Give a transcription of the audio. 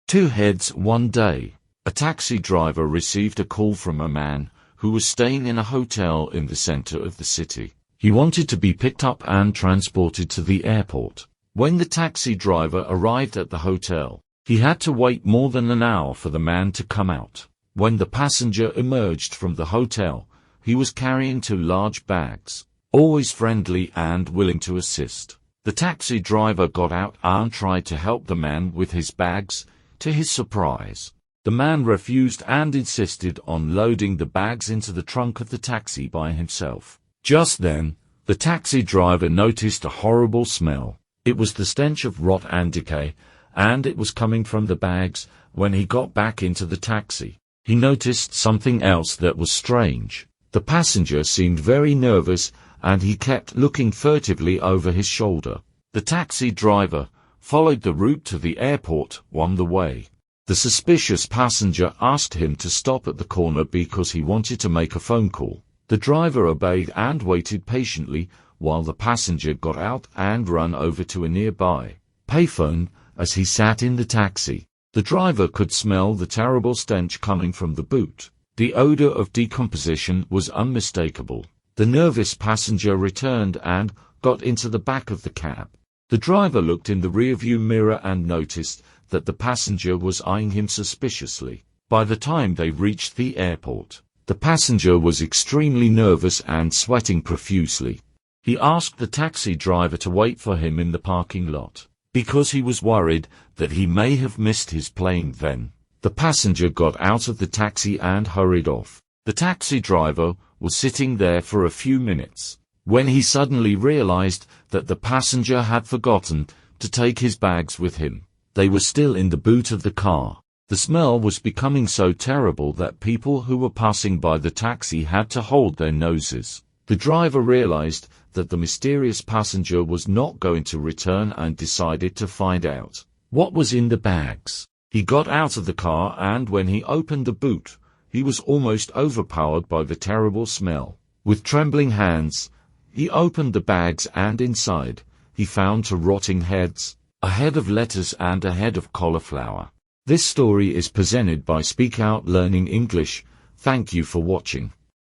Two heads. One day, a taxi driver received a call from a man who was staying in a hotel in the center of the city. He wanted to be picked up and transported to the airport. When the taxi driver arrived at the hotel, he had to wait more than an hour for the man to come out. When the passenger emerged from the hotel, he was carrying two large bags, always friendly and willing to assist. The taxi driver got out and tried to help the man with his bags. To his surprise, the man refused and insisted on loading the bags into the trunk of the taxi by himself. Just then, the taxi driver noticed a horrible smell. It was the stench of rot and decay, and it was coming from the bags. When he got back into the taxi, he noticed something else that was strange. The passenger seemed very nervous, and he kept looking furtively over his shoulder. The taxi driver followed the route to the airport. On the way, the suspicious passenger asked him to stop at the corner because he wanted to make a phone call. The driver obeyed and waited patiently while the passenger got out and ran over to a nearby payphone. As he sat in the taxi, the driver could smell the terrible stench coming from the boot. The odor of decomposition was unmistakable. The nervous passenger returned and got into the back of the cab. The driver looked in the rearview mirror and noticed that the passenger was eyeing him suspiciously. By the time they reached the airport, the passenger was extremely nervous and sweating profusely. He asked the taxi driver to wait for him in the parking lot, because he was worried that he may have missed his plane then. The passenger got out of the taxi and hurried off. The taxi driver was sitting there for a few minutes when he suddenly realized that the passenger had forgotten to take his bags with him. They were still in the boot of the car. The smell was becoming so terrible that people who were passing by the taxi had to hold their noses. The driver realized that the mysterious passenger was not going to return and decided to find out what was in the bags. He got out of the car, and when he opened the boot, he was almost overpowered by the terrible smell. With trembling hands, he opened the bags, and inside, he found two rotting heads, a head of lettuce and a head of cauliflower. This story is presented by Speak Out Learning English. Thank you for watching.